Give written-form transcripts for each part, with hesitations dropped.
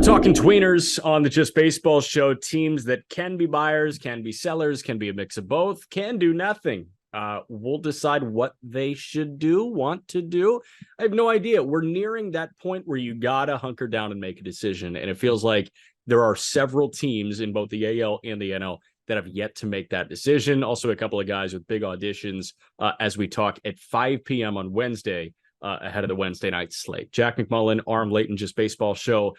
Talking tweeners on the Just Baseball show. Teams that can be buyers, can be sellers, can be a mix of both, can do nothing. We'll decide what they should do, want to do. I have no idea. We're nearing that point where you gotta hunker down and make a decision. And it feels like there are several teams in both the AL and the NL that have yet to make that decision. Also, a couple of guys with big auditions as we talk at 5 p.m. on Wednesday ahead of the Wednesday night slate. Jack McMullen, Arm Layton, Just Baseball show.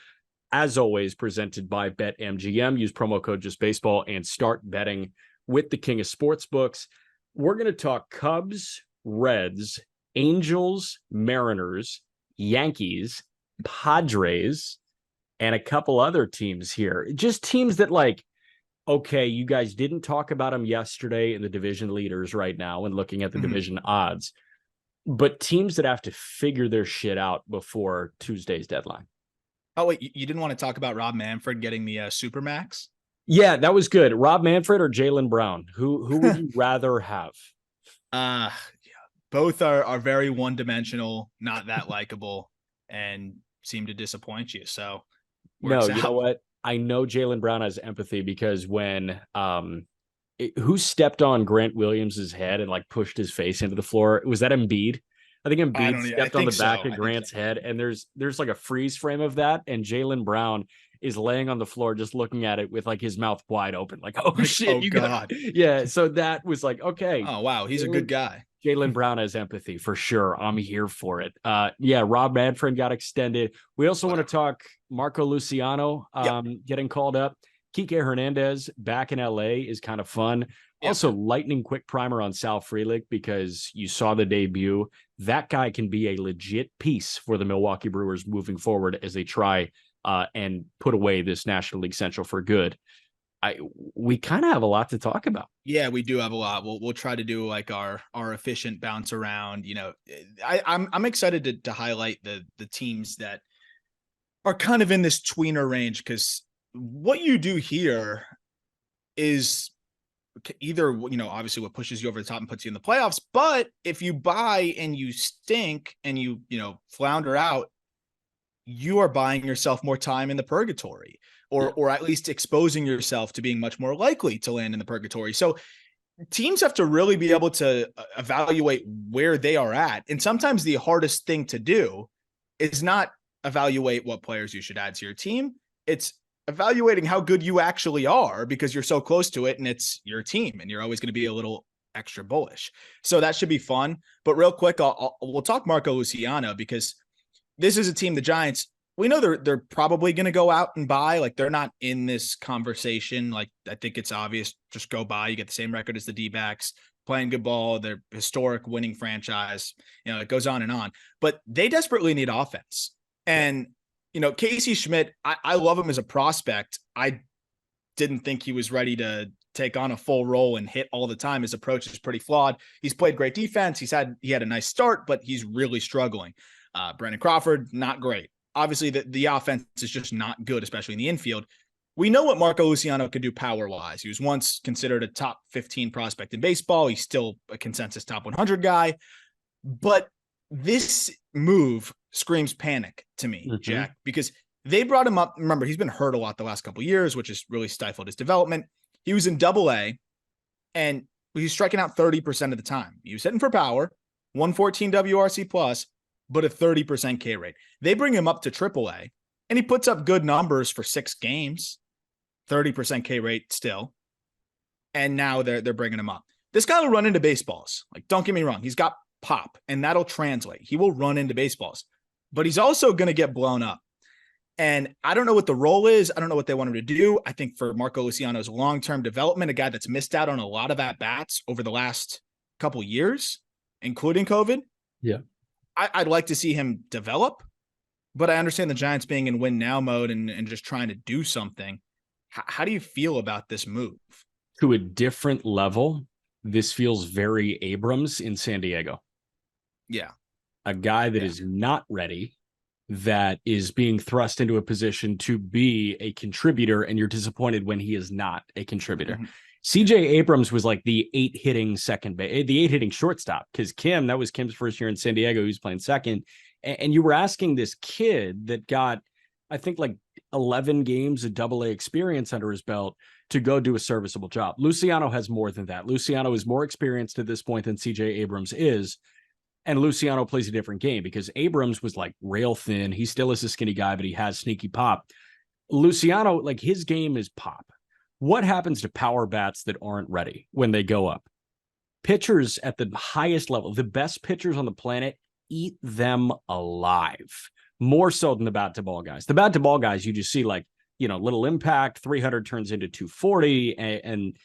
As always, presented by BetMGM. Use promo code JustBaseball and start betting with the king of sportsbooks. We're going to talk Cubs, Reds, Angels, Mariners, Yankees, Padres, and a couple other teams here. Just teams that, like, okay, you guys didn't talk about them yesterday in the division leaders right now and looking at the division odds, but teams that have to figure their shit out before Tuesday's deadline. Oh, wait, you didn't want to talk about Rob Manfred getting the Supermax? Yeah, that was good. Rob Manfred or Jaylen Brown? Who would you rather have? Yeah, both are very one-dimensional, not that likable, and seem to disappoint you. So, no, you know what? I know Jaylen Brown has empathy because when who stepped on Grant Williams' head and like pushed his face into the floor? Was that Embiid? I think Embiid stepped on the back of Grant's head, and there's like a freeze frame of that, and Jaylen Brown is laying on the floor just looking at it with like his mouth wide open, like, oh shit, oh God. Yeah, so that was like, okay. Oh wow, he's a good guy. Jaylen Brown has empathy for sure. I'm here for it. Yeah, Rob Manfred got extended. We also want to talk Marco Luciano getting called up. Kike Hernandez back in LA is kind of fun. Yep. Also, lightning quick primer on Sal Frelick because you saw the debut. That guy can be a legit piece for the Milwaukee Brewers moving forward as they try and put away this National League Central for good. We kind of have a lot to talk about. Yeah, we do have a lot. We'll try to do like our efficient bounce around. You know, I'm excited to highlight the teams that are kind of in this tweener range, because what you do here is either, you know, obviously what pushes you over the top and puts you in the playoffs, but if you buy and you stink and you flounder out, you are buying yourself more time in the purgatory, or at least exposing yourself to being much more likely to land in the purgatory. So teams have to really be able to evaluate where they are at. And sometimes the hardest thing to do is not evaluate what players you should add to your team. It's evaluating how good you actually are, because you're so close to it and it's your team and you're always going to be a little extra bullish. So that should be fun. But real quick, we'll talk Marco Luciano, because this is a team, the Giants, we know they're probably going to go out and buy. Like, they're not in this conversation. Like, I think it's obvious, just go buy. You get the same record as the D-backs, playing good ball. They're historic winning franchise. You know, it goes on and on, but they desperately need offense. And Casey Schmidt, I love him as a prospect. I didn't think he was ready to take on a full role and hit all the time. His approach is pretty flawed. He's played great defense. He had a nice start, but he's really struggling. Brandon Crawford, not great. Obviously, the offense is just not good, especially in the infield. We know what Marco Luciano could do power-wise. He was once considered a top 15 prospect in baseball. He's still a consensus top 100 guy. But this move screams panic to me, Jack, because they brought him up. Remember, he's been hurt a lot the last couple of years, which has really stifled his development. He was in AA, and he was striking out 30% of the time. He was hitting for power, 114 WRC plus, but a 30% K rate. They bring him up to AAA, and he puts up good numbers for 6 games, 30% K rate still. And now they're bringing him up. This guy will run into baseballs. Like, don't get me wrong. He's got pop, and that'll translate. He will run into baseballs, but he's also going to get blown up. And I don't know what the role is. I don't know what they want him to do. I think for Marco Luciano's long-term development, a guy that's missed out on a lot of at-bats over the last couple years, including COVID. Yeah. I'd like to see him develop, but I understand the Giants being in win now mode and just trying to do something. How do you feel about this move? To a different level, this feels very Abrams in San Diego. Yeah. A guy that is not ready, that is being thrust into a position to be a contributor, and you're disappointed when he is not a contributor. Mm-hmm. CJ Abrams was like the 8-hitting shortstop, because that was Kim's first year in San Diego. He was playing second. And you were asking this kid that got, I think, like 11 games of double-A experience under his belt to go do a serviceable job. Luciano has more than that. Luciano is more experienced at this point than CJ Abrams is. And Luciano plays a different game because Abrams was like rail thin. He still is a skinny guy, but he has sneaky pop. Luciano, like his game is pop. What happens to power bats that aren't ready when they go up? Pitchers at the highest level, the best pitchers on the planet, eat them alive. More so than the bat to ball guys. The bat to ball guys, you just see like, little impact, 300 turns into 240, and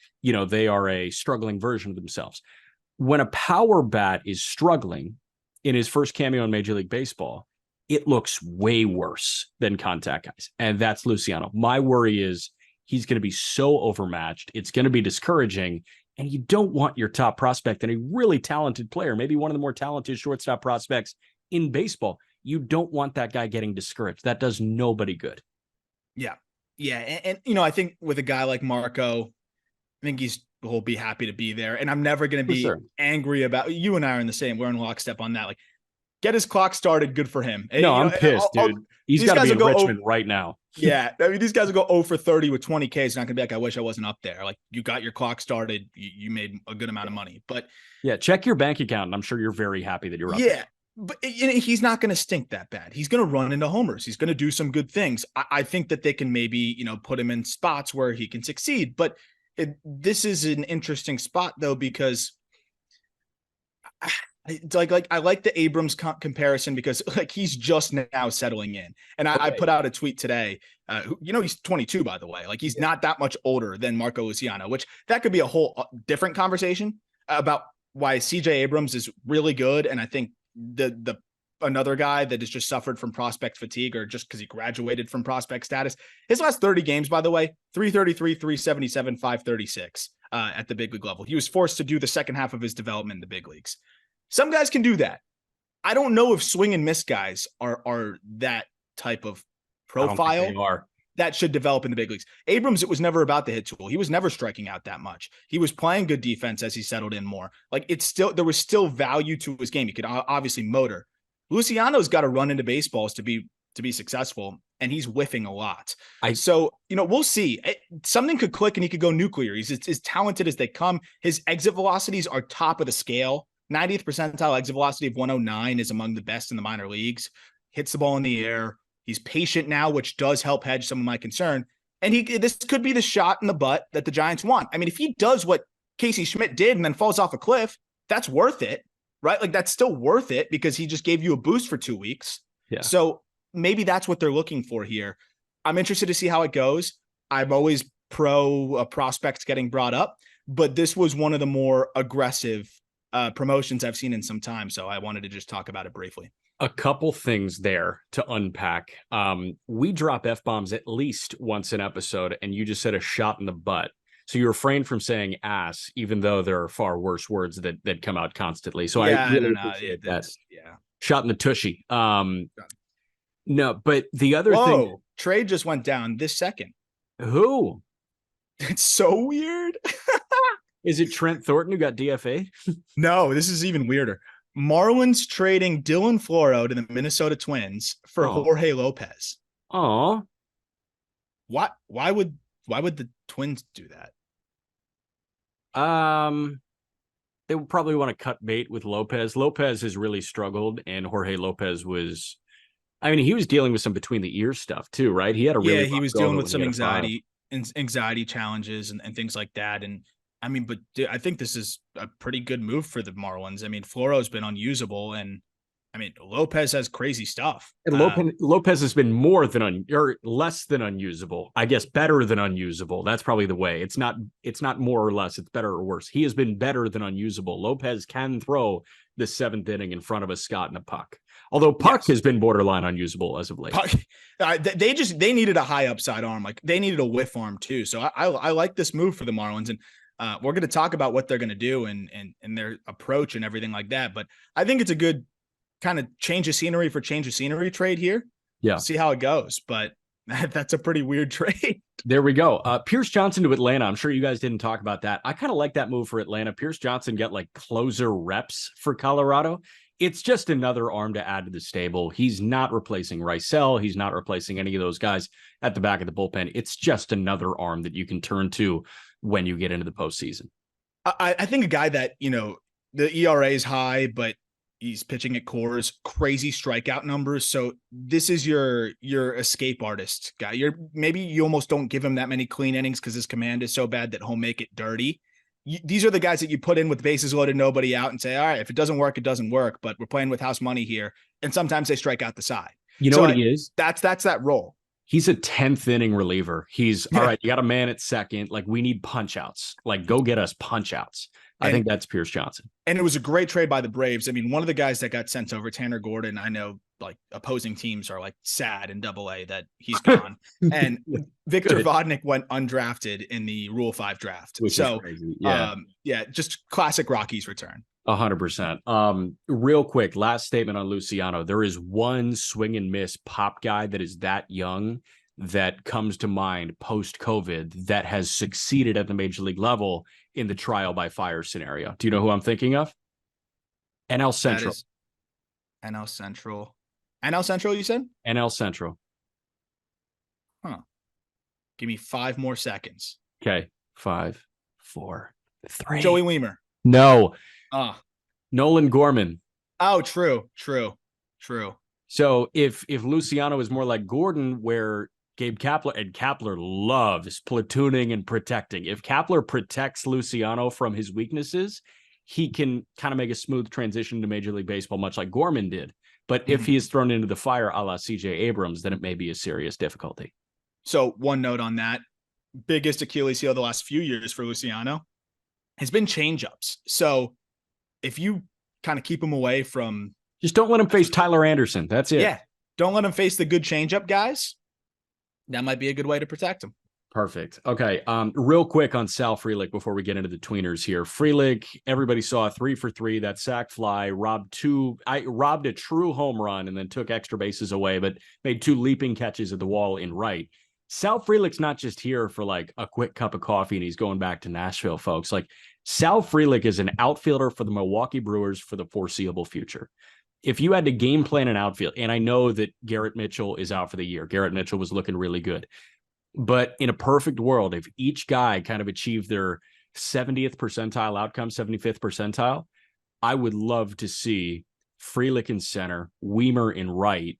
they are a struggling version of themselves. When a power bat is struggling in his first cameo in Major League Baseball, it looks way worse than contact guys. And that's Luciano. My worry is he's going to be so overmatched. It's going to be discouraging. And you don't want your top prospect and a really talented player, maybe one of the more talented shortstop prospects in baseball. You don't want that guy getting discouraged. That does nobody good. Yeah. Yeah. And I think with a guy like Marco, I think he'll be happy to be there. And I'm never going to be angry about, you and I are in the same, we're in lockstep on that. Like, get his clock started. Good for him. No, I'm pissed, dude. He's got to be in Richmond right now. Yeah. I mean, these guys will go 0 for 30 with 20K. It's not going to be like, I wish I wasn't up there. Like, you got your clock started. You made a good amount of money. But yeah, check your bank account. And I'm sure you're very happy that you're up there. But he's not going to stink that bad. He's going to run into homers. He's going to do some good things. I think that they can maybe, put him in spots where he can succeed. But this is an interesting spot, though, because it's like I like the Abrams comparison because like he's just now settling in. And I put out a tweet today. He's 22, by the way. Like he's not that much older than Marco Luciano, which that could be a whole different conversation about why CJ Abrams is really good. And I think the another guy that has just suffered from prospect fatigue or just because he graduated from prospect status. His last 30 games, by the way, 333, 377, 536 at the big league level. He was forced to do the second half of his development in the big leagues. Some guys can do that. I don't know if swing and miss guys are that type of profile that should develop in the big leagues. Abrams, it was never about the hit tool. He was never striking out that much. He was playing good defense as he settled in more. Like there was still value to his game. He could obviously motor. Luciano's got to run into baseballs to be successful, and he's whiffing a lot. We'll see. Something could click and he could go nuclear. He's as talented as they come. His exit velocities are top of the scale. 90th percentile exit velocity of 109 is among the best in the minor leagues. Hits the ball in the air. He's patient now, which does help hedge some of my concern. And this could be the shot in the butt that the Giants want. I mean, if he does what Casey Schmidt did and then falls off a cliff, that's worth it, right? Like that's still worth it because he just gave you a boost for 2 weeks. Yeah. So maybe that's what they're looking for here. I'm interested to see how it goes. I'm always pro prospects getting brought up, but this was one of the more aggressive promotions I've seen in some time. So I wanted to just talk about it briefly. A couple things there to unpack. We drop F-bombs at least once an episode, and you just said a shot in the butt. So you refrain from saying ass, even though there are far worse words that come out constantly. So I really appreciate that. Yeah. Shot in the tushy. No, but the other thing. Trade just went down this second. Who? It's so weird. Is it Trent Thornton who got DFA'd? No, this is even weirder. Marlins trading Dylan Floro to the Minnesota Twins for Jorge Lopez. Oh, why would the Twins do that? They would probably want to cut bait with Lopez. Lopez has really struggled, and Jorge Lopez was, he was dealing with some between the ears stuff too, right? He had he was dealing with some anxiety challenges and things like that. And but I think this is a pretty good move for the Marlins. Floro's been unusable, and Lopez has crazy stuff. And Lopez has been more than or less than unusable. I guess better than unusable. That's probably the way. It's not more or less. It's better or worse. He has been better than unusable. Lopez can throw the seventh inning in front of a Scott and a Puck. Although Puck has been borderline unusable as of late. Puck, they needed a high upside arm. Like they needed a whiff arm too. So I like this move for the Marlins, and we're going to talk about what they're going to do and their approach and everything like that. But I think it's a good kind of change of scenery trade here. Yeah. See how it goes. But that's a pretty weird trade. There we go. Pierce Johnson to Atlanta. I'm sure you guys didn't talk about that. I kind of like that move for Atlanta. Pierce Johnson got like closer reps for Colorado. it's just another arm to add to the stable. He's not replacing Rysel. He's not replacing any of those guys at the back of the bullpen. It's just another arm that you can turn to when you get into the postseason. I think a guy that, the ERA is high, but he's pitching at Coors, crazy strikeout numbers. So this is your escape artist guy. Maybe you almost don't give him that many clean innings because his command is so bad that he'll make it dirty. These are the guys that you put in with bases loaded, nobody out, and say, all right, if it doesn't work, it doesn't work, but we're playing with house money here. And sometimes they strike out the side. You know what he is? That's that role. He's a 10th inning reliever. He's all right. You got a man at second. Like, we need punch outs. Like, go get us punch outs. I think that's Pierce Johnson. And it was a great trade by the Braves. I mean, one of the guys that got sent over, Tanner Gordon, I know like opposing teams are like sad in AA that he's gone. And Victor Vodnik went undrafted in the Rule 5 draft. Which is crazy. Yeah. Just classic Rockies return. 100%. Real quick, last statement on Luciano. There is one swing and miss pop guy that is that young that comes to mind post-COVID that has succeeded at the major league level in the trial by fire scenario. Do you know who I'm thinking of? NL Central. NL Central. NL Central, you said? NL Central. Huh. Give me 5 more seconds. Okay. 5, 4, 3. Joey Weimer. No. Nolan Gorman. Oh, true. So if Luciano is more like Gordon, where Gabe Kapler, and Kapler loves platooning and protecting. If Kapler protects Luciano from his weaknesses, he can kind of make a smooth transition to Major League Baseball, much like Gorman did. But if he is thrown into the fire a la CJ Abrams, then it may be a serious difficulty. So one note on that, biggest Achilles heel the last few years for Luciano has been changeups. So if you kind of keep him away from... Just don't let him face Tyler Anderson. That's it. Yeah. Don't let him face the good changeup guys. That might be a good way to protect him. Perfect. Okay. Real quick on Sal Frelick before we get into the tweeners here. Frelick, everybody saw 3 for 3, that sac fly, robbed a true home run and then took extra bases away, but made 2 leaping catches at the wall in right. Sal Frelick's not just here for like a quick cup of coffee and he's going back to Nashville, folks. Like, Sal Frelick is an outfielder for the Milwaukee Brewers for the foreseeable future. If you had to game plan an outfield, and I know that Garrett Mitchell is out for the year. Garrett Mitchell was looking really good. But in a perfect world, if each guy kind of achieved their 70th percentile outcome, 75th percentile, I would love to see Frelick in center, Weimer in right,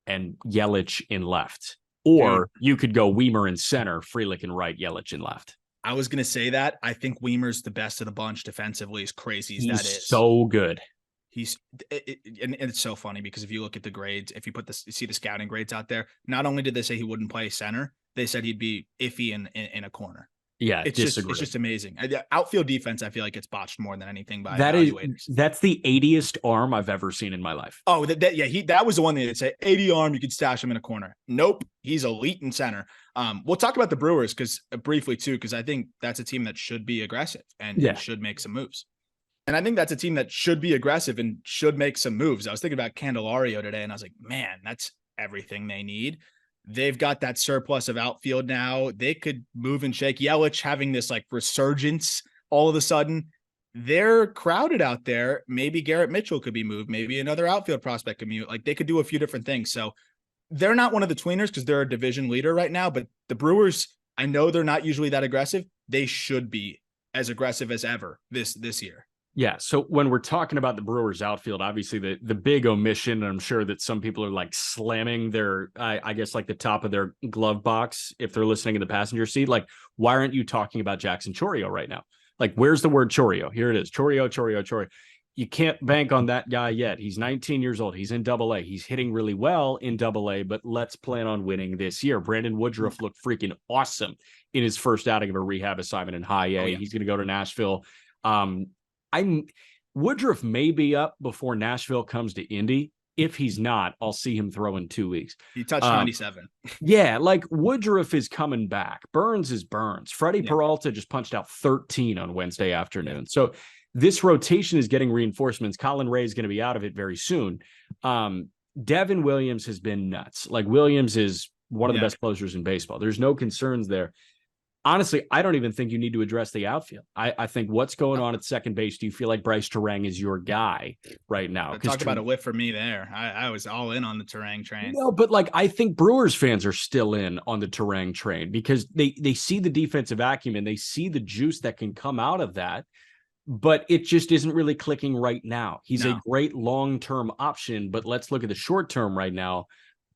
and Yelich in left. Or you could go Weimer in center, Frelick in right, Yelich in left. I was going to say that. I think Weimer's the best of the bunch defensively, as crazy as that is. He's so good. And it's so funny because if you look at the grades, if you see the scouting grades out there, not only did they say he wouldn't play center, they said he'd be iffy in a corner. Yeah, it's just amazing. Outfield defense, I feel like it's botched more than anything by evaluators. That's the 80th arm I've ever seen in my life. Oh, that was the one that said 80 arm, you could stash him in a corner. Nope, he's elite in center. We'll talk about the Brewers briefly too, because I think that's a team that should be aggressive and should make some moves. And I think that's a team that should be aggressive and should make some moves. I was thinking about Candelario today, and I was like, man, that's everything they need. They've got that surplus of outfield now. They could move and shake. Yelich having this like resurgence all of a sudden. They're crowded out there. Maybe Garrett Mitchell could be moved. Maybe another outfield prospect could move. Like, they could do a few different things. So they're not one of the tweeners because they're a division leader right now. But the Brewers, I know they're not usually that aggressive. They should be as aggressive as ever this year. Yeah. So when we're talking about the Brewers outfield, obviously the big omission, and I'm sure that some people are like slamming their, I guess, like the top of their glove box if they're listening in the passenger seat. Like, why aren't you talking about Jackson Chourio right now? Like, where's the word Chourio? Here it is. Chourio. You can't bank on that guy yet. He's 19 years old. He's in AA. He's hitting really well in AA, but let's plan on winning this year. Brandon Woodruff looked freaking awesome in his first outing of a rehab assignment in high A. He's going to go to Nashville. Woodruff may be up before Nashville comes to Indy. If he's not, I'll see him throw in 2 weeks. He touched 97. Yeah, like Woodruff is coming back. Burns is Burns. Freddie Peralta just punched out 13 on Wednesday afternoon. So this rotation is getting reinforcements. Colin Ray is going to be out of it very soon. Devin Williams has been nuts. Like, Williams is one of the best closers in baseball. There's no concerns there. honestly, I don't even think you need to address the outfield. I think what's going on at second base, do you feel like Bryce Terang is your guy right now? Because Talk about a whiff for me there. I was all in on the Terang train. no, but like I think Brewers fans are still in on the Terang train because they see the defensive acumen, they see the juice that can come out of that, but it just isn't really clicking right now. He's a great long-term option, but let's look at the short term right now.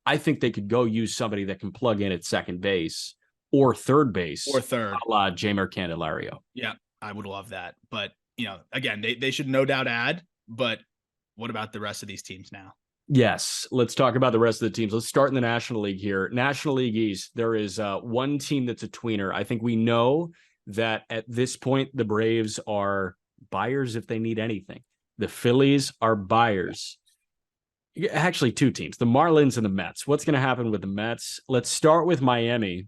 I think they could go use somebody that can plug in at second base or third base, Or third. a la Jeimer Candelario. Yeah, I would love that. But, again, they should no doubt add, but what about the rest of these teams now? Yes, let's talk about the rest of the teams. Let's start in the National League here. National League East, there is one team that's a tweener. I think we know that at this point, the Braves are buyers if they need anything. The Phillies are buyers. Actually, two teams, the Marlins and the Mets. What's going to happen with the Mets? Let's start with Miami.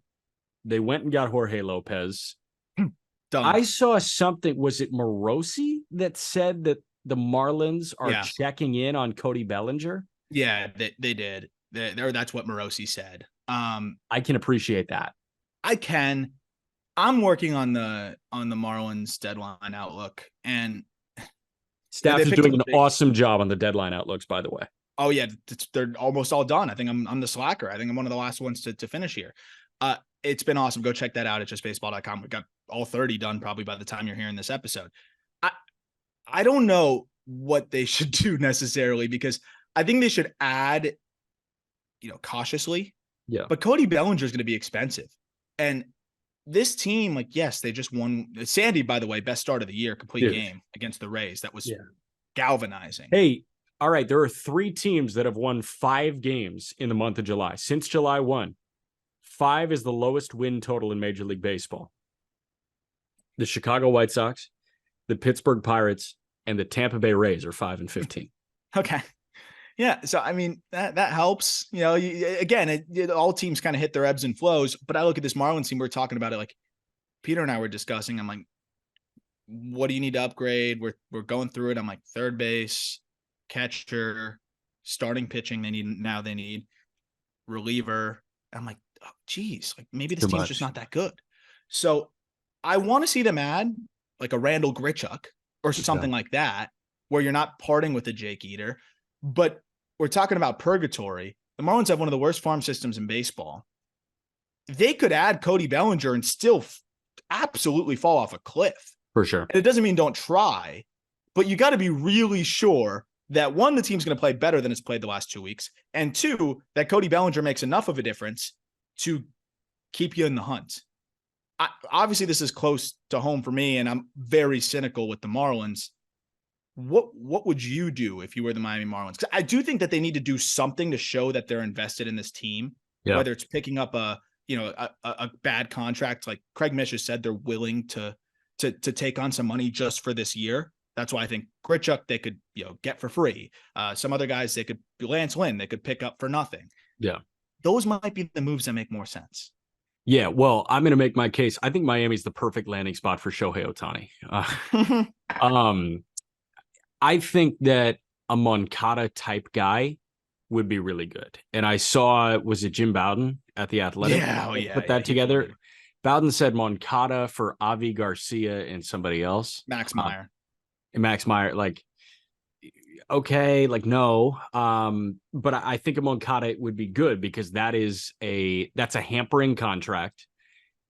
They went and got Jorge Lopez. I saw something. Was it Morosi that said that the Marlins are checking in on Cody Bellinger? Yeah, they did. That's what Morosi said. I can appreciate that. I can. I'm working on the Marlins deadline outlook, and staff is doing an awesome job on the deadline outlooks, by the way. Oh yeah, they're almost all done. I think I'm the slacker. I think I'm one of the last ones to finish here. It's been awesome. Go check that out at justbaseball.com. We got all 30 done probably by the time you're hearing this episode. I don't know what they should do necessarily, because I think they should add, cautiously. Yeah. But Cody Bellinger is going to be expensive. And this team, yes, they just won. Sandy, by the way, best start of the year, complete game against the Rays. That was galvanizing. Hey, all right. There are 3 teams that have won 5 games in the month of July. Since July 1, 5 is the lowest win total in Major League Baseball. The Chicago White Sox, the Pittsburgh Pirates, and the Tampa Bay Rays are 5-15. Okay. Yeah. So, I mean, that helps, again, all teams kind of hit their ebbs and flows, but I look at this Marlins team, we're talking about it, like Peter and I were discussing, I'm like, what do you need to upgrade? We're going through it. I'm like, third base, catcher, starting pitching. They need reliever. I'm like, oh, geez, like maybe this team's just not that good. So I want to see them add like a Randall Grichuk or something like that, where you're not parting with a Jake Eater. But we're talking about purgatory. The Marlins have one of the worst farm systems in baseball. They could add Cody Bellinger and still absolutely fall off a cliff. For sure. And it doesn't mean don't try, but you got to be really sure that, one, the team's going to play better than it's played the last 2 weeks, and 2, that Cody Bellinger makes enough of a difference to keep you in the hunt. Obviously, this is close to home for me, and I'm very cynical with the Marlins. What would you do if you were the Miami Marlins? Because I do think that they need to do something to show that they're invested in this team, whether it's picking up a bad contract. Like Craig Mish has said, they're willing to take on some money just for this year. That's why I think Grichuk they could get for free. Some other guys they could, Lance Lynn, they could pick up for nothing. Yeah, those might be the moves that make more sense. Yeah, well, I'm going to make my case. I think Miami's the perfect landing spot for Shohei Ohtani. I think that a Moncada type guy would be really good. And I saw, was it Jim Bowden at The Athletic? Put that together. Bowden said Moncada for Avi Garcia and somebody else. Max Meyer. And Max Meyer, okay, no. But I think a Moncada would be good because that's a hampering contract.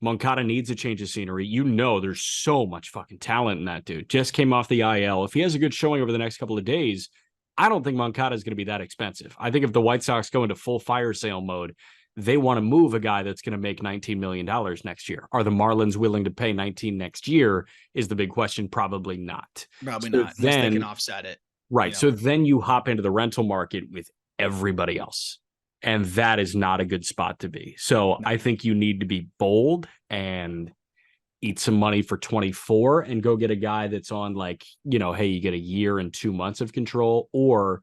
Moncada needs a change of scenery. There's so much fucking talent in that dude. Just came off the IL. If he has a good showing over the next couple of days, I don't think Moncada is going to be that expensive. I think if the White Sox go into full fire sale mode, they want to move a guy that's going to make $19 million next year. Are the Marlins willing to pay 19 next year is the big question. Probably not. Probably not. Unless they can offset it. Right. So then you hop into the rental market with everybody else. And that is not a good spot to be. So I think you need to be bold and eat some money for 24 and go get a guy that's on hey, you get a year and 2 months of control, or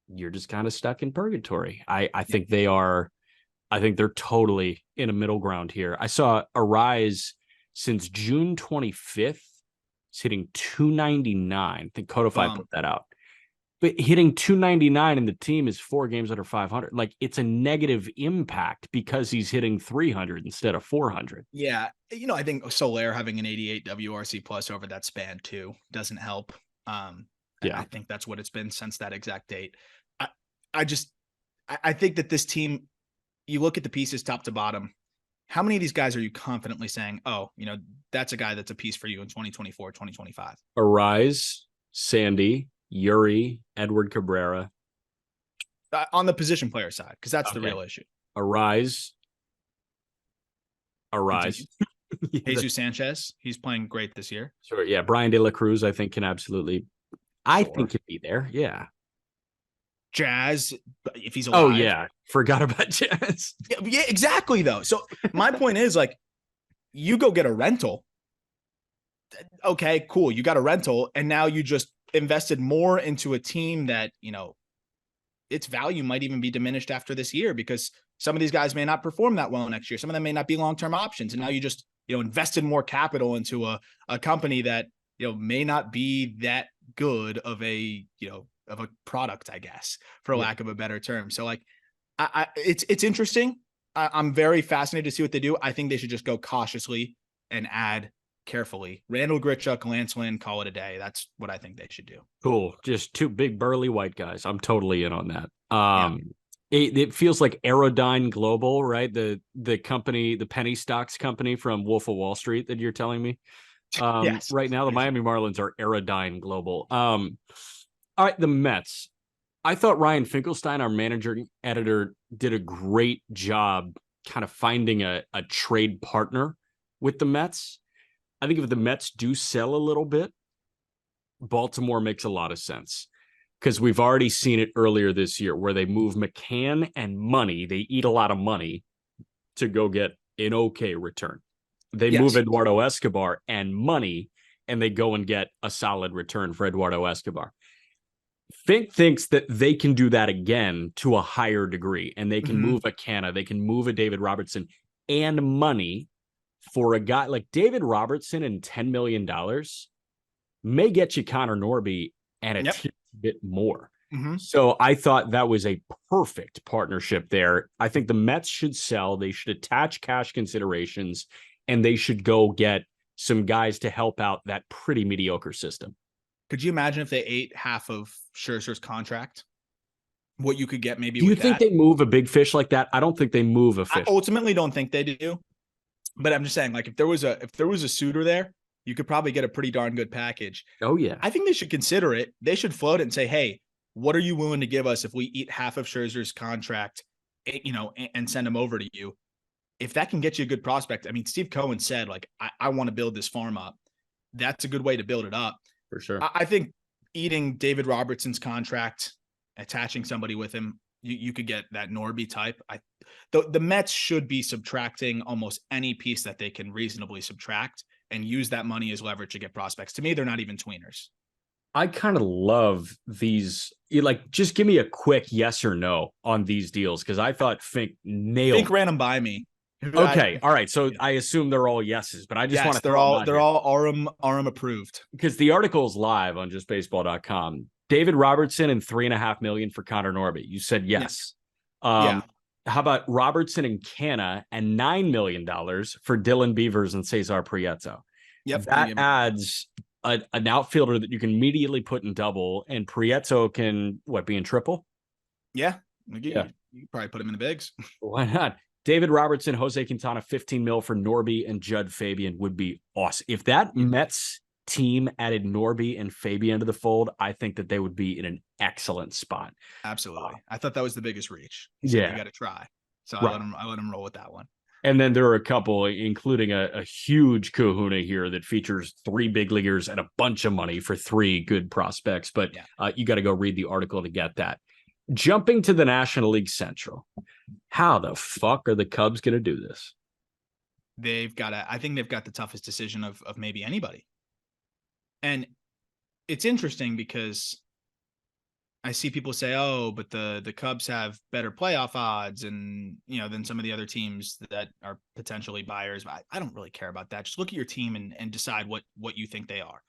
you're just kind of stuck in purgatory. I think they're totally in a middle ground here. I saw Arise since June 25th. It's hitting 299. I think Codify put that out. But hitting 299 and the team is 4 games under 500. Like, it's a negative impact because he's hitting 300 instead of 400. Yeah. I think Soler having an 88 WRC plus over that span too doesn't help. I think that's what it's been since that exact date. I think that this team, you look at the pieces top to bottom, how many of these guys are you confidently saying, oh, that's a guy that's a piece for you in 2024, 2025? Arise, Sandy, Yuri, Edward Cabrera. On the position player side, because that's the real issue. Arise. Jesus Sanchez, he's playing great this year. Sure, yeah. Brian De La Cruz, I think, can absolutely, I think, could be there. Yeah. Jazz, if he's alive. Oh, yeah. Forgot about Jazz. Yeah, exactly, though. So my point is, like, you go get a rental. Okay, cool. You got a rental, and now you just invested more into a team that, its value might even be diminished after this year because some of these guys may not perform that well next year. Some of them may not be long-term options. And now you just, invested more capital into a company that, may not be that good of a product, I guess, for lack of a better term. So like, it's interesting. I'm very fascinated to see what they do. I think they should just go cautiously and add carefully. Randall Grichuk, Lance Lynn, call it a day. That's what I think they should do. Cool. Just two big burly white guys. I'm totally in on that. It feels like Aerodyne Global, right? The company, the penny stocks company from Wolf of Wall Street that you're telling me. Yes. Right now, the Miami Marlins are Aerodyne Global. All right, the Mets. I thought Ryan Finkelstein, our manager editor, did a great job kind of finding a trade partner with the Mets. I think if the Mets do sell a little bit, Baltimore makes a lot of sense because we've already seen it earlier this year where they move McCann and money. They eat a lot of money to go get an okay return. They move Eduardo Escobar and money, and they go and get a solid return for Eduardo Escobar. Fink thinks that they can do that again to a higher degree, and they can move a Canna, they can move a David Robertson and money for a guy like David Robertson and $10 million may get you Connor Norby and a bit more. So I thought that was a perfect partnership there. I think the Mets should sell. They should attach cash considerations, and they should go get some guys to help out that pretty mediocre system. Could you imagine if they ate half of Scherzer's contract? What you could get maybe. Do you think they move a big fish like that? I don't think they move a fish. I ultimately don't think they do. But I'm just saying, like, if there was a suitor there, you could probably get a pretty darn good package. Oh, yeah. I think they should consider it. They should float it and say, hey, what are you willing to give us if we eat half of Scherzer's contract, and send him over to you? If that can get you a good prospect, I mean, Steve Cohen said, like, I want to build this farm up. That's a good way to build it up. For sure. I think eating David Robertson's contract, attaching somebody with him, you could get that Norby type. The Mets should be subtracting almost any piece that they can reasonably subtract and use that money as leverage to get prospects. To me, they're not even tweeners. I kind of love these. Just give me a quick yes or no on these deals because I thought Fink nailed. Fink ran them by me. Okay, all right. So I assume they're all yeses, but I just want to. They're all RM approved because the article is live on justbaseball.com. David Robertson and $3.5 million for Connor Norby. You said yes. How about Robertson and Canna and $9 million for Dylan Beavers and Cesar Prieto? Yep, that adds an outfielder that you can immediately put in double, and Prieto can be in triple? Yeah. You can probably put him in the bigs. Why not? David Robertson, Jose Quintana, $15 million for Norby and Judd Fabian would be awesome. If that Mets team added Norby and Fabian to the fold, I think that they would be in an excellent spot. Absolutely. I thought that was the biggest reach. So you got to try. So I let him roll with that one. And then there are a couple, including a huge kahuna here that features 3 big leaguers and a bunch of money for 3 good prospects. But you got to go read the article to get that. Jumping to the National League Central, how the fuck are the Cubs going to do this? I think they've got the toughest decision of maybe anybody. And it's interesting because I see people say, oh, but the Cubs have better playoff odds and, than some of the other teams that are potentially buyers. I don't really care about that. Just look at your team and decide what you think they are.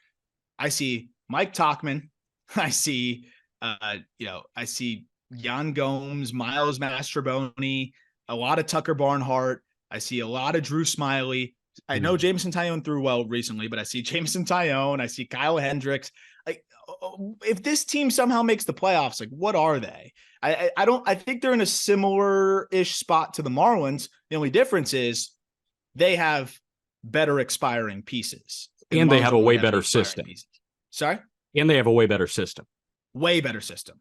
I see Mike Tauchman. I see I see Jan Gomes, Miles Mastrobuoni, a lot of Tucker Barnhart. I see a lot of Drew Smiley. I know Jameson Tyone threw well recently, but I see Jameson Tyone. I see Kyle Hendricks. Like, if this team somehow makes the playoffs, like, what are they? I think they're in a similar-ish spot to the Marlins. The only difference is they have better expiring pieces. And they have a way better system. Sorry? And they have a way better system. Way better system.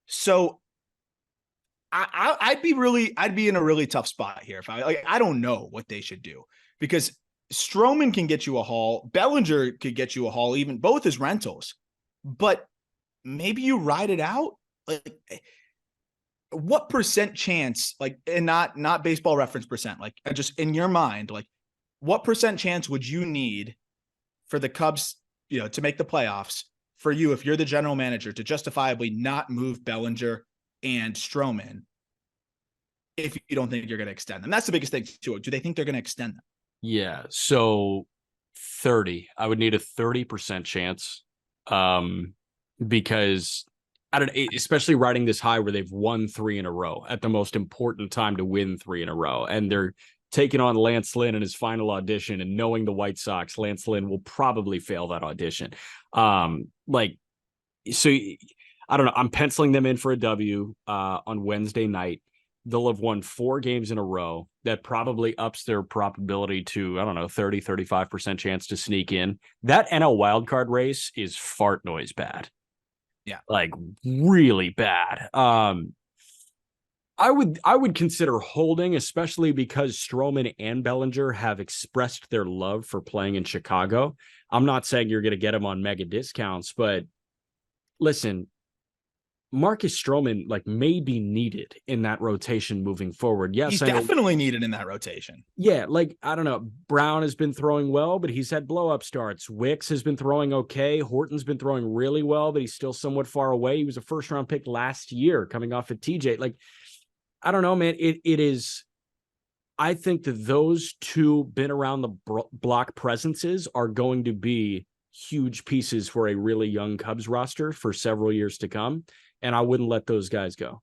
So I'd be in a really tough spot here. If I don't know what they should do, because Stroman can get you a haul. Bellinger could get you a haul, even both as rentals, but maybe you ride it out. Like, what percent chance, like, and not baseball reference percent, like, just in your mind, like, what percent chance would you need for the Cubs, to make the playoffs for you, if you're the general manager, to justifiably not move Bellinger and Stroman if you don't think you're going to extend them? That's the biggest thing too. Do they think they're going to extend them? Yeah. So 30, I would need a 30% chance. Because I don't, especially riding this high where they've won 3 in a row at the most important time to win 3 in a row. And they're taking on Lance Lynn in his final audition, and knowing the White Sox, Lance Lynn will probably fail that audition. So I don't know. I'm penciling them in for a W on Wednesday night. They'll have won 4 games in a row. That probably ups their probability to, I don't know, 30, 35% chance to sneak in. That NL wildcard race is fart noise bad. Yeah. Like, really bad. I would consider holding, especially because Stroman and Bellinger have expressed their love for playing in Chicago. I'm not saying you're going to get them on mega discounts, but listen, Marcus Stroman may be needed in that rotation moving forward. Yes, he's definitely needed in that rotation. Yeah, I don't know. Brown has been throwing well, but he's had blow-up starts. Wicks has been throwing okay. Horton's been throwing really well, but he's still somewhat far away. He was a first-round pick last year coming off at TJ. I don't know, man. It is. I think that those two been around the block presences are going to be huge pieces for a really young Cubs roster for several years to come. And I wouldn't let those guys go.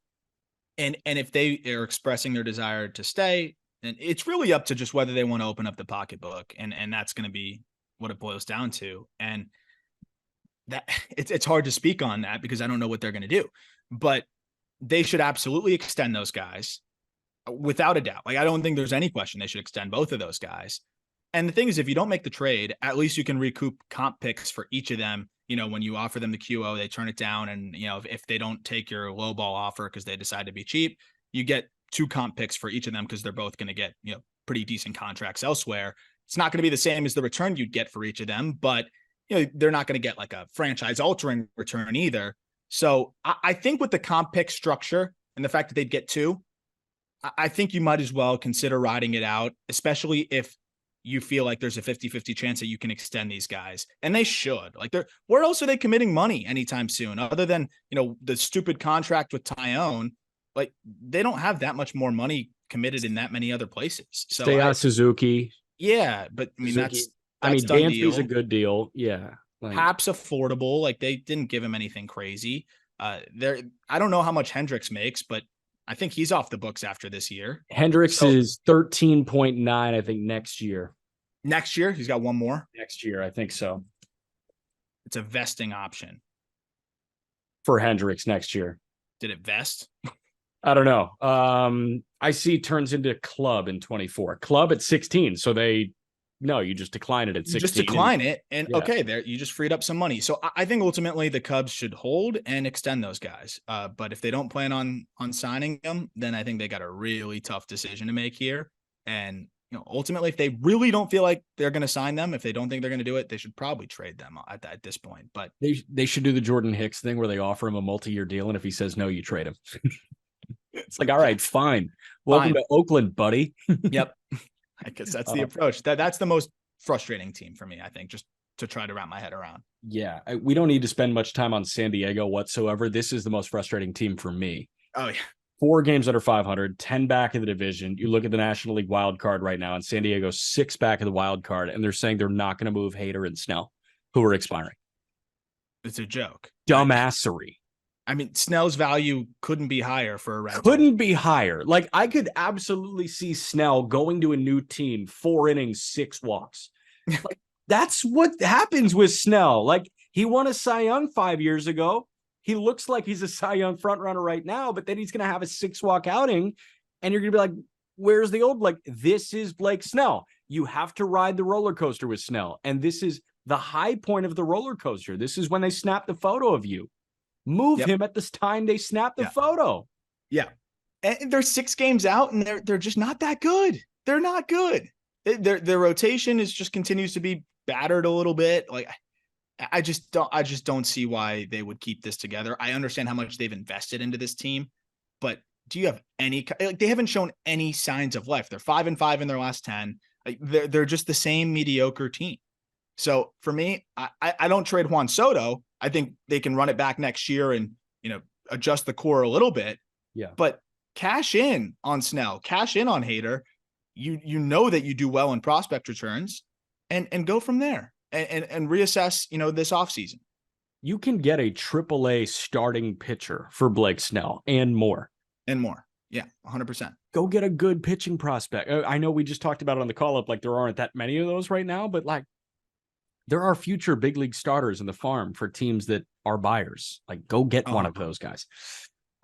And if they are expressing their desire to stay, and it's really up to just whether they want to open up the pocketbook, and that's going to be what it boils down to. And that it's hard to speak on that because I don't know what they're going to do, but they should absolutely extend those guys without a doubt. I don't think there's any question they should extend both of those guys. And the thing is, if you don't make the trade, at least you can recoup comp picks for each of them. When you offer them the QO, they turn it down. And, if they don't take your low ball offer because they decide to be cheap, you get 2 comp picks for each of them because they're both going to get, pretty decent contracts elsewhere. It's not going to be the same as the return you'd get for each of them, but, they're not going to get a franchise altering return either. So I think with the comp pick structure and the fact that they'd get 2, I think you might as well consider riding it out, especially if you feel like there's a 50-50 chance that you can extend these guys. And they should. Where else are they committing money anytime soon other than, the stupid contract with Tyone? They don't have that much more money committed in that many other places. So stay out Suzuki. Yeah, but I mean, Suzuki, that's Dansby's a good deal. Yeah. Haps affordable. They didn't give him anything crazy. I don't know how much Hendricks makes, but I think he's off the books after this year. Hendricks is 13.9, I think, next year. Next year? He's got one more? Next year, I think so. It's a vesting option. For Hendricks next year. Did it vest? I don't know. I see turns into club in 24. Club at 16. So you just decline it at 16. You just decline it. And yeah. Okay, there you just freed up some money. So I think ultimately the Cubs should hold and extend those guys. But if they don't plan on signing them, then I think they got a really tough decision to make here. And ultimately, if they really don't feel like they're going to sign them, if they don't think they're going to do it, they should probably trade them at this point. But they should do the Jordan Hicks thing where they offer him a multi-year deal, and if he says no, you trade him. It's all right, fine. Welcome to Oakland, buddy. Yep. I guess that's the approach. That's the most frustrating team for me, I think, just to try to wrap my head around. Yeah, we don't need to spend much time on San Diego whatsoever. This is the most frustrating team for me. Oh, yeah. 4 games under 500, 10 back in the division. You look at the National League wild card right now, and San Diego 6 back of the wild card, and they're saying they're not going to move Hader and Snell, who are expiring. It's a joke. Dumbassery. I mean, Snell's value couldn't be higher for a rental. Couldn't be higher. Like, I could absolutely see Snell going to a new team, 4 innings, 6 walks. Like, that's what happens with Snell. Like, he won a Cy Young 5 years ago. He looks like he's a Cy Young frontrunner right now, but then he's going to have a 6-walk outing, and you're going to be like, where's the old Blake? This is Blake Snell. You have to ride the roller coaster with Snell, and this is the high point of the roller coaster. This is when they snap the photo of you. Move him at this time they snap the photo. Yeah. And they're 6 games out, and they're just not that good. They're not good. Their rotation is just continues to be battered a little bit. Like, I just don't see why they would keep this together. I understand how much they've invested into this team, but do you have any, like, they haven't shown any signs of life. They're 5-5 in their last 10. Like, they're just the same mediocre team. So for me, I don't trade Juan Soto. I think they can run it back next year and, adjust the core a little bit. Yeah. But cash in on Snell, cash in on Hader. You know that you do well in prospect returns, and go from there and reassess, this offseason. You can get a AAA starting pitcher for Blake Snell and more. And more. Yeah, 100%. Go get a good pitching prospect. I know we just talked about it on the call-up, like there aren't that many of those right now, but like there are future big league starters in the farm for teams that are buyers. Like, go get one of those guys.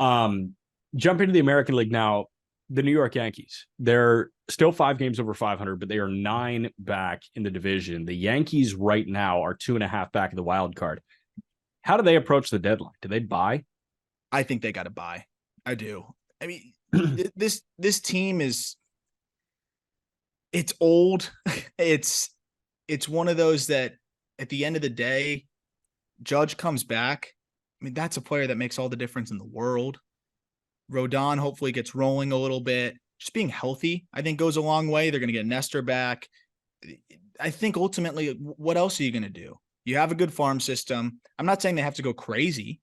Jump into the American League now. The New York Yankees, they're still 5 games over 500, but they are 9 back in the division. The Yankees right now are 2.5 back of the wild card. How do they approach the deadline? Do they buy? I think they got to buy. I do. I mean, this team it's old. It's one of those that at the end of the day, Judge comes back. I mean, that's a player that makes all the difference in the world. Rodon hopefully gets rolling a little bit. Just being healthy, I think, goes a long way. They're going to get Nestor back. I think ultimately, what else are you going to do? You have a good farm system. I'm not saying they have to go crazy,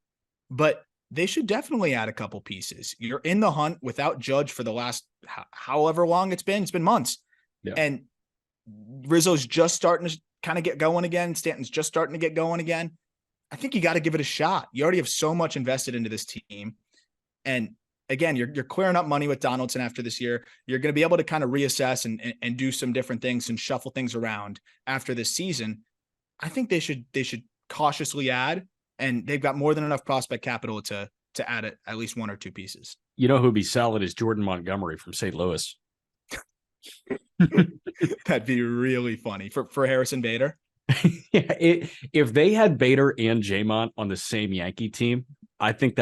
but they should definitely add a couple pieces. You're in the hunt without Judge for the last however long it's been. It's been months. Yeah. And Rizzo's just starting to kind of get going again. Stanton's just starting to get going again. I think you got to give it a shot. You already have so much invested into this team. And again, you're clearing up money with Donaldson after this year. You're going to be able to kind of reassess and do some different things and shuffle things around after this season. I think they should cautiously add, and they've got more than enough prospect capital to add at least 1 or 2 pieces. You know who'd be solid is Jordan Montgomery from St. Louis. That'd be really funny for Harrison Bader. Yeah, if they had Bader and Jamont on the same Yankee team, I think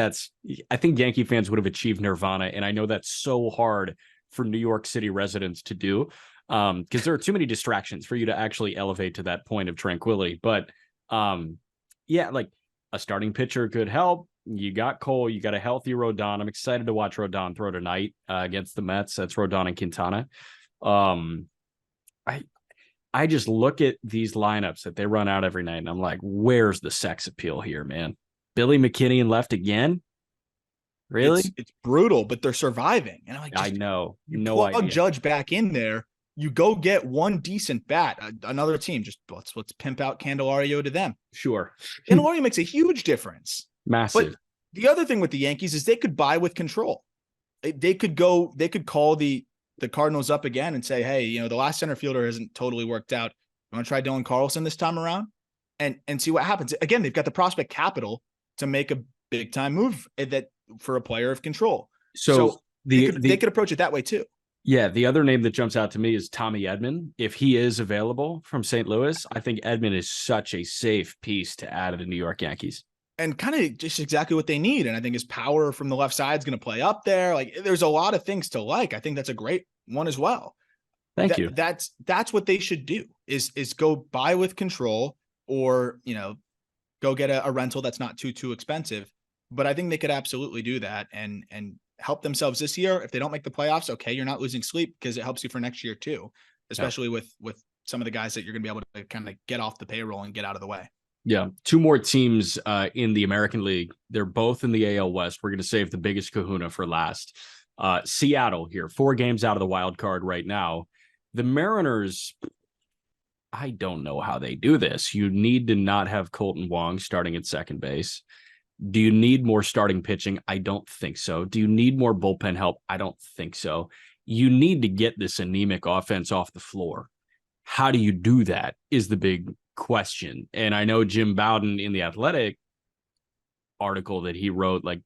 Yankee fans would have achieved nirvana. And I know that's so hard for New York City residents to do, because there are too many distractions for you to actually elevate to that point of tranquility. But yeah, like a starting pitcher could help. You got Cole, you got a healthy Rodon. I'm excited to watch Rodon throw tonight against the Mets. That's Rodon and Quintana. I just look at these lineups that they run out every night, and I'm like, where's the sex appeal here, man? Billy McKinney left again? Really? It's brutal, but they're surviving. And I'm like, I know. You no plug idea. Judge back in there. You go get one decent bat. Another team, just let's pimp out Candelario to them. Sure. Candelario makes a huge difference. Massive. But the other thing with the Yankees is they could buy with control. They could call the Cardinals up again and say, hey, the last center fielder hasn't totally worked out. You want to try Dylan Carlson this time around and see what happens. Again, they've got the prospect capital to make a big time move that for a player of control. So they could approach it that way too. Yeah. The other name that jumps out to me is Tommy Edman. If he is available from St. Louis, I think Edman is such a safe piece to add to the New York Yankees. And kind of just exactly what they need. And I think his power from the left side is going to play up there. Like, there's a lot of things to like. I think that's a great one as well. Thank you. That's what they should do is go buy with control, or, go get a rental that's not too expensive. But I think they could absolutely do that and help themselves this year. If they don't make the playoffs, okay, you're not losing sleep because it helps you for next year too, especially with some of the guys that you're going to be able to kind of get off the payroll and get out of the way. Yeah. 2 more teams in the American League. They're both in the AL West. We're going to save the biggest kahuna for last. Seattle here, 4 games out of the wild card right now. The Mariners, I don't know how they do this. You need to not have Colton Wong starting at second base. Do you need more starting pitching? I don't think so. Do you need more bullpen help? I don't think so. You need to get this anemic offense off the floor. How do you do that is the big question. And I know Jim Bowden in the Athletic article that he wrote, like,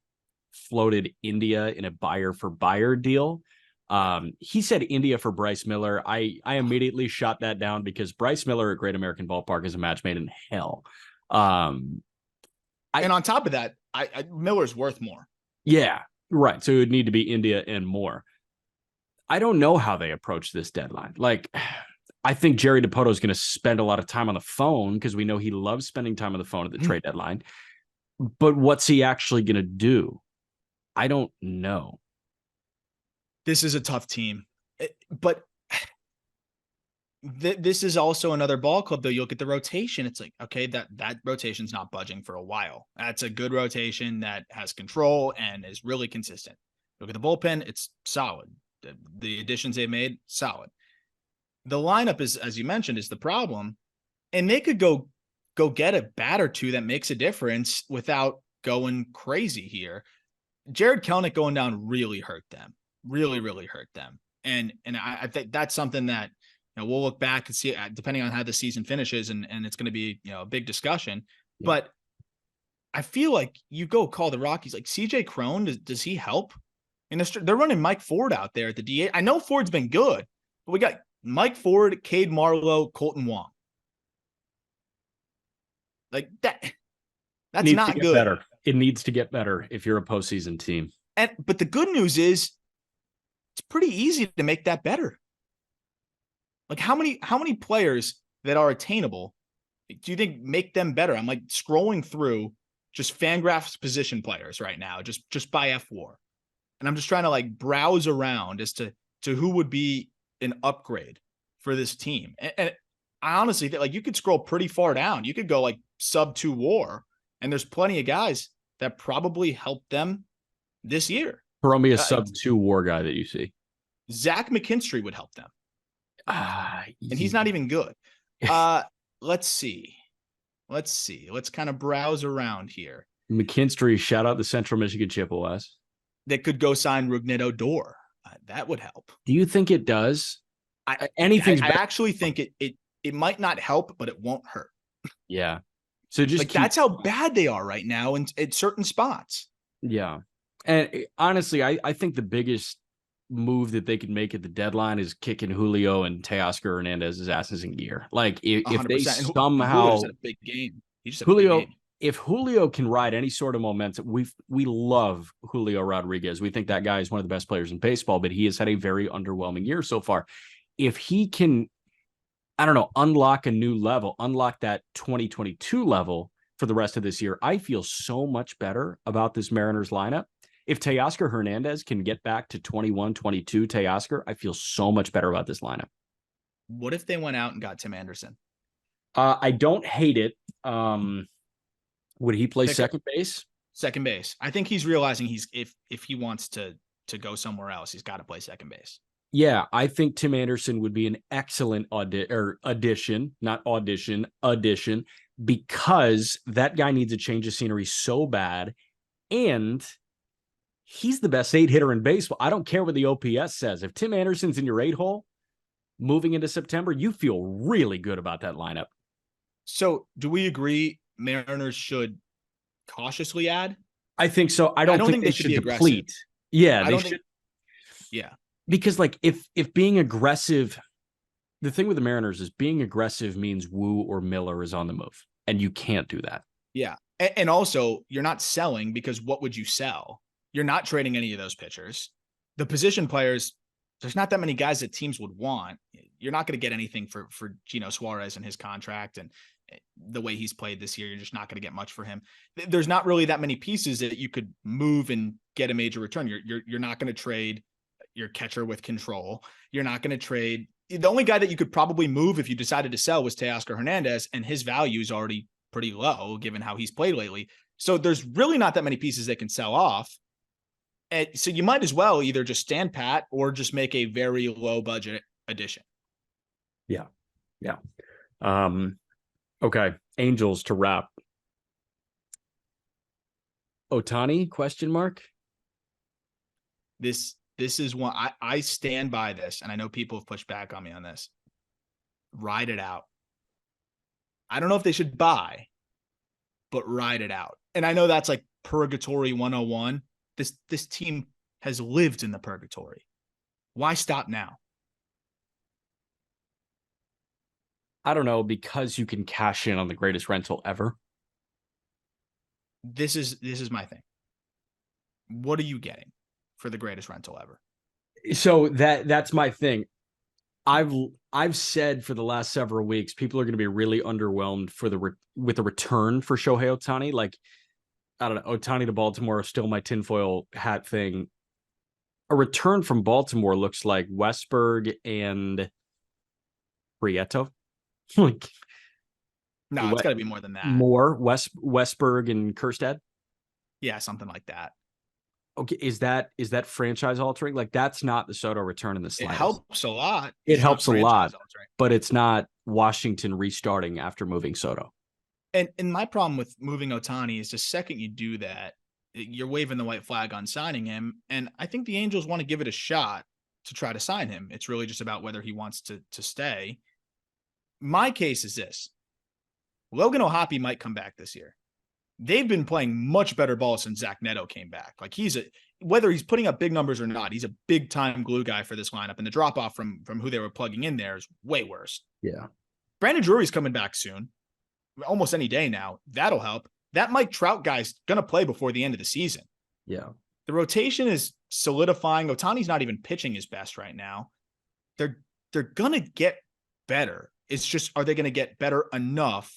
floated India in a buyer for buyer deal. He said India for Bryce Miller. I immediately shot that down because Bryce Miller at Great American Ballpark is a match made in hell. And on top of that, Miller's worth more. Yeah, right. So it would need to be India and more. I don't know how they approach this deadline. Like, I think Jerry Dipoto is going to spend a lot of time on the phone because we know he loves spending time on the phone at the trade deadline. But what's he actually going to do? I don't know. This is a tough team, but this is also another ball club, though. You look at the rotation. It's like, okay, that rotation's not budging for a while. That's a good rotation that has control and is really consistent. Look at the bullpen. It's solid. The additions they've made, solid. The lineup is, as you mentioned, is the problem. And they could go get a bat or two that makes a difference without going crazy here. Jared Kelenic going down really hurt them. Really, really hurt them. And I think that's something that, we'll look back and see, depending on how the season finishes, and it's going to be, a big discussion. Yeah. But I feel like you go call the Rockies, like CJ Cron, does he help? And they're running Mike Ford out there at the DH. I know Ford's been good, but we got Mike Ford, Cade Marlowe, Colton Wong. Like that. That's not good. Better. It needs to get better if you're a postseason team. But the good news is it's pretty easy to make that better. Like how many players that are attainable do you think make them better? I'm like scrolling through just Fangraphs position players right now, just by F4. And I'm just trying to like browse around as to who would be an upgrade for this team. And I honestly think like you could scroll pretty far down. You could go like sub 2 WAR, and there's plenty of guys that probably help them this year. Throw me a sub 2 WAR guy that you see. Zach McKinstry would help them. And he's not even good. Let's see. Let's kind of browse around here. McKinstry, shout out the Central Michigan Chippewas. That could go sign Rougned Odor. That would help. Do you think it does? I actually think it might not help, but it won't hurt. Yeah. So just that's how bad they are right now in certain spots. Yeah. And honestly, I think the biggest move that they could make at the deadline is kicking Julio and Teoscar Hernandez's asses in gear. Like if they somehow had a big game. Julio, if Julio can ride any sort of momentum, we love Julio Rodriguez. We think that guy is one of the best players in baseball, but he has had a very underwhelming year so far. If he can, I don't know, unlock a new level, unlock that 2022 level for the rest of this year, I feel so much better about this Mariners lineup. If Teoscar Hernandez can get back to 21, 22 Teoscar, I feel so much better about this lineup. What if they went out and got Tim Anderson? I don't hate it. Would he play second base? Second base. I think he's realizing if he wants to go somewhere else, he's got to play second base. Yeah, I think Tim Anderson would be an excellent addition, because that guy needs a change of scenery so bad, and he's the best 8 hitter in baseball. I don't care what the OPS says. If Tim Anderson's in your 8 hole moving into September, you feel really good about that lineup. So do we agree Mariners should cautiously add? I think so. I don't think they should deplete. Yeah, they should. Yeah. Because like if being aggressive, the thing with the Mariners is being aggressive means Wu or Miller is on the move, and you can't do that. Yeah. And also you're not selling, because what would you sell? You're not trading any of those pitchers. The position players, there's not that many guys that teams would want. You're not going to get anything for Gino Suarez and his contract and the way he's played this year. You're just not going to get much for him. There's not really that many pieces that you could move and get a major return. You're not going to trade your catcher with control. You're not going to trade. The only guy that you could probably move if you decided to sell was Teoscar Hernandez, and his value is already pretty low given how he's played lately. So there's really not that many pieces they can sell off. And so you might as well either just stand pat or just make a very low budget addition. Yeah. Yeah. Okay. Angels to wrap. Otani, question mark? This is one I stand by this, and I know people have pushed back on me on this. Ride it out. I don't know if they should buy, but ride it out. And I know that's like purgatory 101. This team has lived in the purgatory. Why stop now? I don't know, because you can cash in on the greatest rental ever. This is my thing. What are you getting for the greatest rental ever? So that's my thing. I've said for the last several weeks, people are going to be really underwhelmed with the return for Shohei Ohtani. Like, I don't know, Ohtani to Baltimore, still my tinfoil hat thing. A return from Baltimore looks like Westberg and Prieto. Like, No, it's got to be more than that. More Westberg and Kerstad. Yeah, something like that. Okay, is that franchise altering? Like, that's not the Soto return in the slightest. It helps a lot. It helps a lot, but it's not Washington restarting after moving Soto. And my problem with moving Ohtani is the second you do that, you're waving the white flag on signing him. And I think the Angels want to give it a shot to try to sign him. It's really just about whether he wants to stay. My case is this. Logan O'Hoppe might come back this year. They've been playing much better ball since Zach Neto came back. Like, whether he's putting up big numbers or not, he's a big time glue guy for this lineup. And the drop off from who they were plugging in there is way worse. Yeah. Brandon Drury's coming back soon, almost any day now. That'll help. That Mike Trout guy's going to play before the end of the season. Yeah. The rotation is solidifying. Ohtani's not even pitching his best right now. They're going to get better. It's just, are they going to get better enough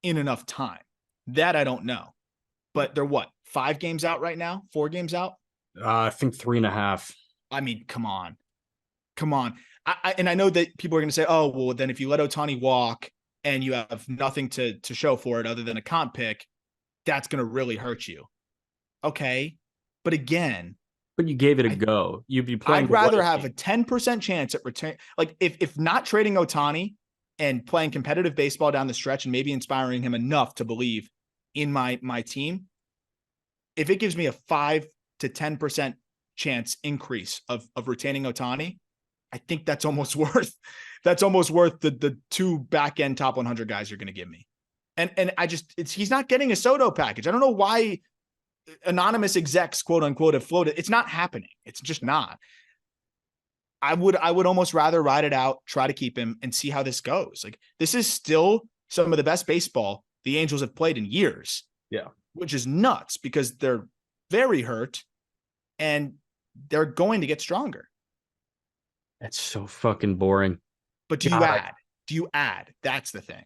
in enough time? That I don't know. But they're what, 5 games out right now? 4 games out? I think 3.5. I mean, come on. And I know that people are going to say, oh, well, then if you let Ohtani walk and you have nothing to show for it other than a comp pick, that's going to really hurt you. Okay. But again, but you gave it a go. You'd be playing. I'd rather have a 10% chance at return. Like, if not trading Ohtani and playing competitive baseball down the stretch and maybe inspiring him enough to believe in my team, if it gives me a 5 to 10% chance increase of retaining Ohtani, I think that's almost worth the 2 back end top 100 guys you're going to give me. And he's not getting a Soto package. I don't know why anonymous execs, quote unquote, have floated. It's not happening. It's just not. I would almost rather ride it out, try to keep him, and see how this goes. Like, this is still some of the best baseball the Angels have played in years. Yeah. Which is nuts because they're very hurt and they're going to get stronger. That's so fucking boring. But do you add? That's the thing.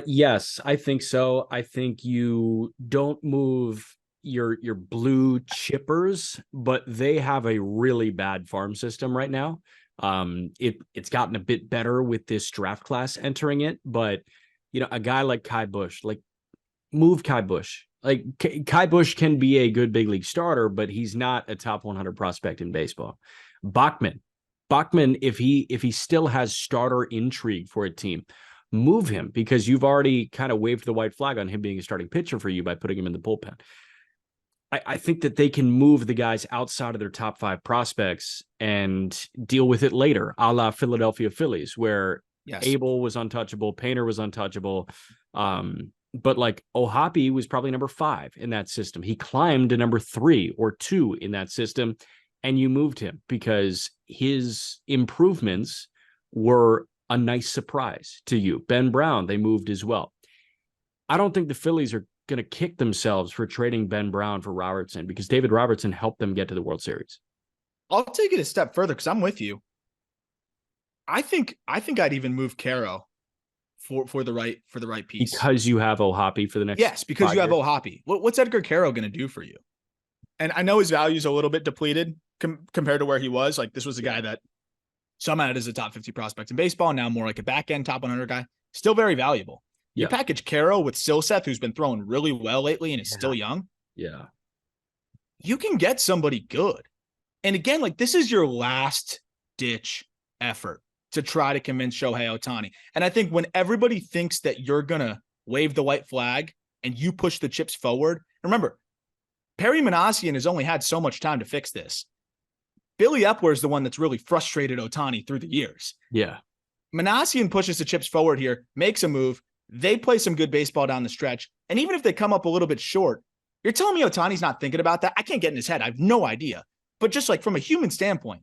Yes, I think so. I think you don't move your blue chippers, but they have a really bad farm system right now. It's gotten a bit better with this draft class entering it, but a guy like Kai Busch, like, move Kai Busch. Like, Kai Busch can be a good big league starter, but he's not a top 100 prospect in baseball. Bachman, if he still has starter intrigue for a team, move him, because you've already kind of waved the white flag on him being a starting pitcher for you by putting him in the bullpen. I think that they can move the guys outside of their top 5 prospects and deal with it later, a la Philadelphia Phillies, where yes, Abel was untouchable, Painter was untouchable. But like, O'Hoppe was probably number 5 in that system. He climbed to number 3 or 2 in that system, and you moved him because his improvements were a nice surprise to you. Ben Brown, they moved as well. I don't think the Phillies are going to kick themselves for trading Ben Brown for Robertson, because David Robertson helped them get to the World Series. I'll take it a step further because I'm with you. I think I'd even move Caro for the right piece, because you have O'Hoppe for the next. Yes, because you have O'Hoppe. What's Edgar Caro going to do for you? And I know his value is a little bit depleted compared to where he was. Like, this was a guy that some had as a top 50 prospect in baseball, now more like a back end top 100 guy. Still very valuable. You package Caro with Silseth, who's been throwing really well lately and is still young. Yeah. You can get somebody good. And again, like, this is your last ditch effort to try to convince Shohei Ohtani. And I think when everybody thinks that you're going to wave the white flag and you push the chips forward, remember, Perry Minasian has only had so much time to fix this. Billy Epler is the one that's really frustrated Ohtani through the years. Yeah. Minasian pushes the chips forward here, makes a move. They play some good baseball down the stretch. And even if they come up a little bit short, you're telling me Ohtani's not thinking about that? I can't get in his head. I have no idea. But just like from a human standpoint,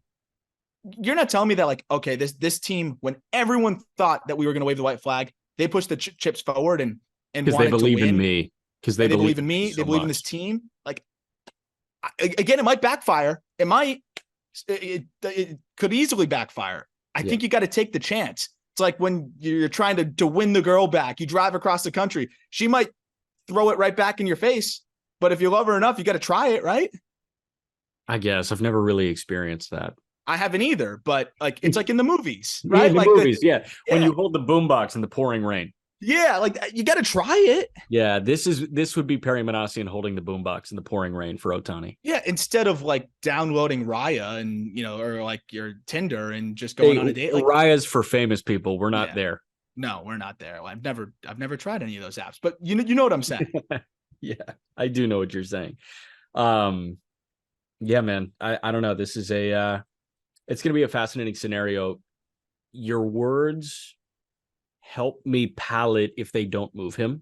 you're not telling me that, like, okay, this team, when everyone thought that we were going to wave the white flag, they pushed the chips forward and because they believe in me. Because they believe in me. They believe in this team. Like, again, it might backfire. It could easily backfire. I think you got to take the chance. It's like when you're trying to win the girl back. You drive across the country. She might throw it right back in your face. But if you love her enough, you got to try it, right? I guess I've never really experienced that. I haven't either, but like it's like in the movies, right? In the like movies, yeah. When you hold the boombox in the pouring rain. Yeah, like you got to try it. Yeah, this would be Perry Minasian holding the boombox in the pouring rain for Ohtani. Yeah, instead of like downloading Raya and or like your Tinder and just going on a date. Like Raya's for famous people. We're not there. No, we're not there. I've never tried any of those apps, but you know what I'm saying. Yeah, I do know what you're saying. Yeah, man. I don't know. This is it's going to be a fascinating scenario. Your words help me palate if they don't move him.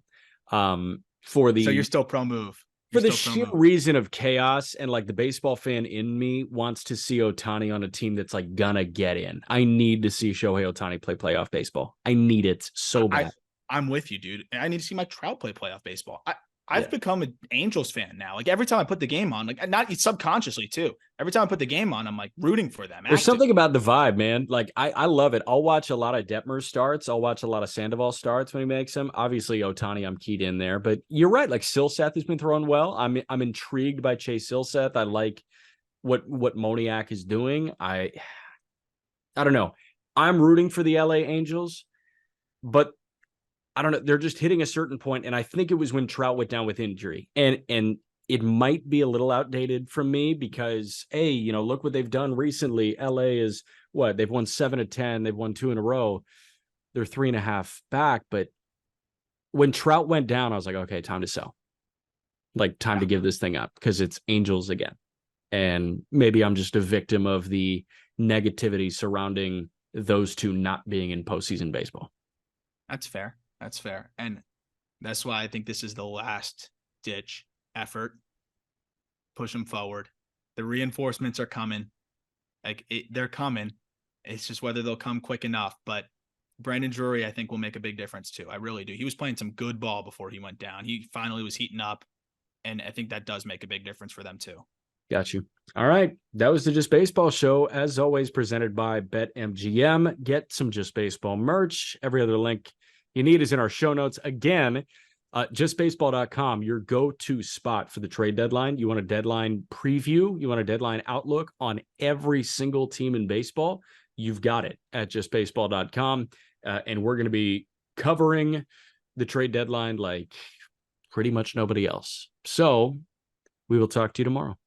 So you're still pro move. For the sheer reason of chaos, and like the baseball fan in me wants to see Ohtani on a team that's like gonna get in. I need to see Shohei Ohtani play playoff baseball. I need it so bad. I'm with you, dude. I need to see my Trout play playoff baseball. I've become an Angels fan now. Like every time I put the game on, like not subconsciously too. Every time I put the game on, I'm like rooting for them. There's something about the vibe, man. Like I love it. I'll watch a lot of Detmer starts. I'll watch a lot of Sandoval starts when he makes them. Obviously, Ohtani, I'm keyed in there. But you're right. Like Silseth has been throwing well. I'm intrigued by Chase Silseth. I like what Moniak is doing. I don't know. I'm rooting for the LA Angels, but I don't know. They're just hitting a certain point, and I think it was when Trout went down with injury, and it might be a little outdated from me because, hey, look what they've done recently. LA is what they've won 7 of 10. They've won 2 in a row. They're 3.5 back. But when Trout went down, I was like, okay, time to sell. Like time to give this thing up because it's Angels again, and maybe I'm just a victim of the negativity surrounding those two not being in postseason baseball. That's fair. That's fair. And that's why I think this is the last ditch effort. Push them forward. The reinforcements are coming. They're coming. It's just whether they'll come quick enough. But Brandon Drury, I think, will make a big difference too. I really do. He was playing some good ball before he went down. He finally was heating up. And I think that does make a big difference for them too. Got you. All right. That was the Just Baseball show, as always, presented by BetMGM. Get some Just Baseball merch. Every other link you need is in our show notes. Again, justbaseball.com, your go-to spot for the trade deadline. You want a deadline preview, you want a deadline outlook on every single team in baseball, you've got it at justbaseball.com. And we're going to be covering the trade deadline like pretty much nobody else. So we will talk to you tomorrow.